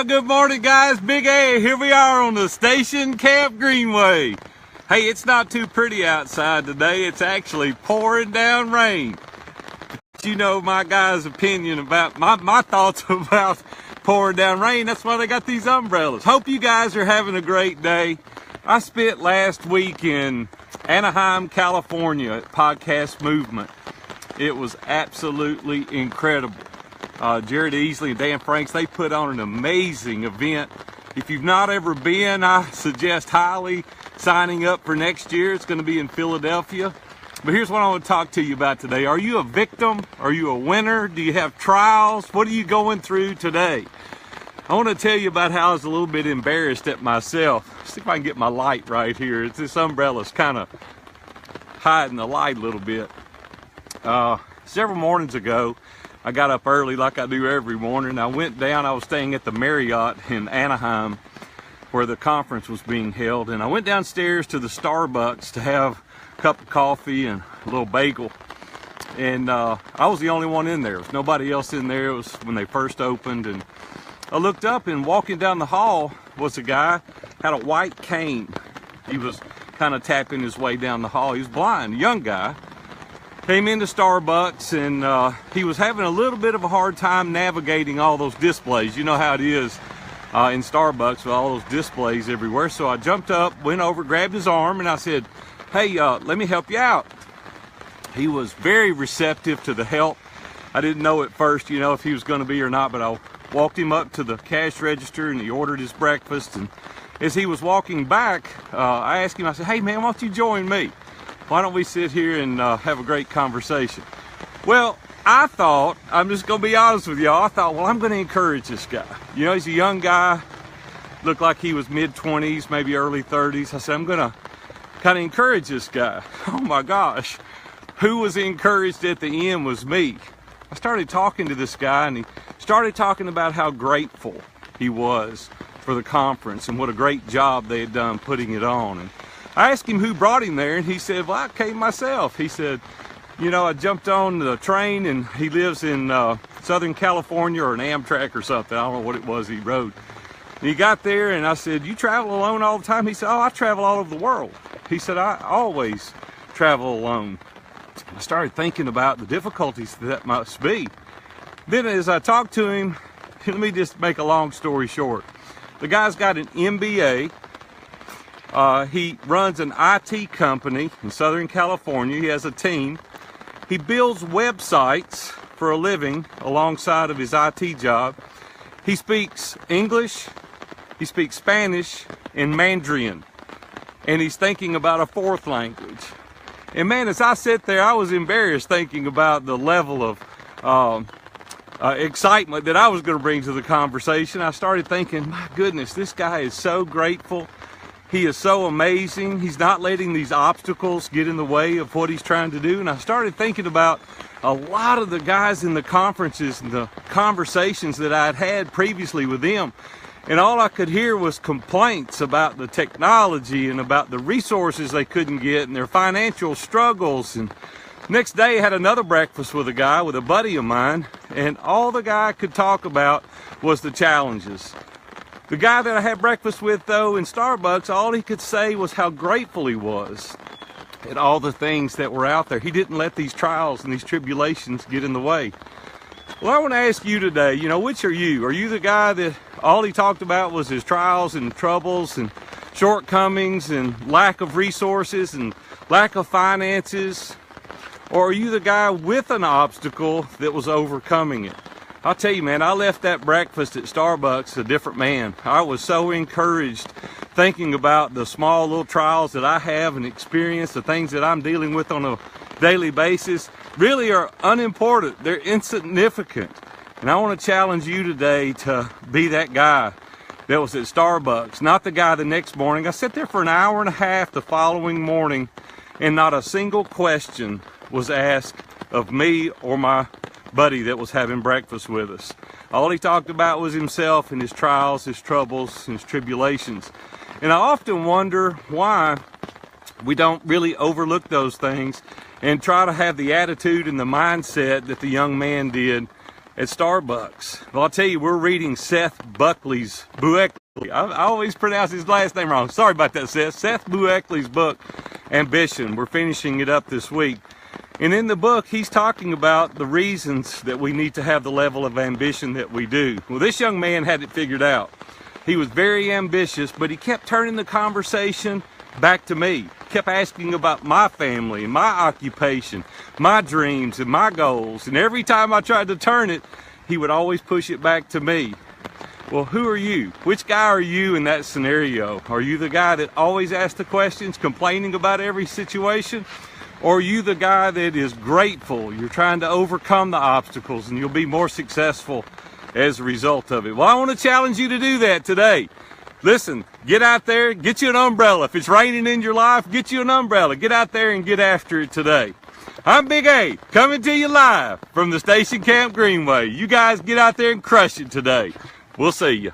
Good morning, guys. Big A. Here we are on the station, Camp Greenway. Hey, it's not too pretty outside today. It's actually pouring down rain. But you know my guys' opinion about my thoughts about pouring down rain. That's why they got these umbrellas. Hope you guys are having a great day. I spent last week in Anaheim, California at Podcast Movement. It was absolutely incredible. Jared Easley and Dan Franks, they put on an amazing event. If you've not ever been, I suggest highly signing up for next year. It's going to be in Philadelphia. But here's what I want to talk to you about today. Are you a victim? Are you a winner? Do you have trials? What are you going through today? I want to tell you about how I was a little bit embarrassed at myself. Let's see if I can get my light right here. This umbrella's kind of hiding the light a little bit. Several mornings ago, I got up early like I do every morning. I went down, I was staying at the Marriott in Anaheim where the conference was being held. And I went downstairs to the Starbucks to have a cup of coffee and a little bagel. And I was the only one in there. There was nobody else in there. It was when they first opened. And I looked up, and walking down the hall was a guy, had a white cane. He was kind of tapping his way down the hall. He was blind, a young guy. Came into Starbucks, and he was having a little bit of a hard time navigating all those displays. You know how it is in Starbucks with all those displays everywhere. So I jumped up, went over, grabbed his arm, and I said, hey, let me help you out. He was very receptive to the help. I didn't know at first, you know, if he was going to be or not, but I walked him up to the cash register, and he ordered his breakfast. And as he was walking back, I asked him, I said, hey, man, why don't you join me? Why don't we sit here and have a great conversation? Well, I thought, I'm just going to be honest with y'all, I thought, well, I'm going to encourage this guy. You know, he's a young guy, looked like he was mid-20s, maybe early 30s. I said, I'm going to kind of encourage this guy. Oh my gosh, who was encouraged at the end was me. I started talking to this guy, and he started talking about how grateful he was for the conference and what a great job they had done putting it on. And I asked him who brought him there, and he said, well, I came myself. He said, you know, I jumped on the train, and he lives in Southern California or an Amtrak or something. I don't know what it was he rode. And he got there, and I said, you travel alone all the time? He said, oh, I travel all over the world. He said, I always travel alone. I started thinking about the difficulties that must be. Then as I talked to him, let me just make a long story short. The guy's got an MBA. He runs an IT company in Southern California. He has a team. He builds websites for a living alongside of his IT job. He speaks English, he speaks Spanish, and Mandarin. And he's thinking about a fourth language. And man, as I sat there, I was embarrassed thinking about the level of excitement that I was going to bring to the conversation. I started thinking, my goodness, this guy is so grateful. He is so amazing. He's not letting these obstacles get in the way of what he's trying to do. And I started thinking about a lot of the guys in the conferences and the conversations that I'd had previously with them. And all I could hear was complaints about the technology and about the resources they couldn't get and their financial struggles. And next day I had another breakfast with a guy, with a buddy of mine, and all the guy could talk about was the challenges. The guy that I had breakfast with, though, in Starbucks, all he could say was how grateful he was at all the things that were out there. He didn't let these trials and these tribulations get in the way. Well, I want to ask you today, you know, which are you? Are you the guy that all he talked about was his trials and troubles and shortcomings and lack of resources and lack of finances? Or are you the guy with an obstacle that was overcoming it? I'll tell you, man, I left that breakfast at Starbucks a different man. I was so encouraged thinking about the small little trials that I have and experience, the things that I'm dealing with on a daily basis, really are unimportant. They're insignificant. And I want to challenge you today to be that guy that was at Starbucks, not the guy the next morning. I sat there for an hour and a half the following morning, and not a single question was asked of me or my buddy that was having breakfast with us. All he talked about was himself and his trials, his troubles, and his tribulations. And I often wonder why we don't really overlook those things and try to have the attitude and the mindset that the young man did at Starbucks. Well, I'll tell you, we're reading Seth Buckley's book. I always pronounce his last name wrong. Sorry about that, Seth. Seth Buckley's book, Ambition. We're finishing it up this week. And in the book, he's talking about the reasons that we need to have the level of ambition that we do. Well, this young man had it figured out. He was very ambitious, but he kept turning the conversation back to me. Kept asking about my family and my occupation, my dreams and my goals. And every time I tried to turn it, he would always push it back to me. Well, who are you? Which guy are you in that scenario? Are you the guy that always asks the questions, complaining about every situation? Or are you the guy that is grateful? You're trying to overcome the obstacles and you'll be more successful as a result of it. Well, I want to challenge you to do that today. Listen, get out there, get you an umbrella. If it's raining in your life, get you an umbrella. Get out there and get after it today. I'm Big A, coming to you live from the Station Camp Greenway. You guys get out there and crush it today. We'll see you.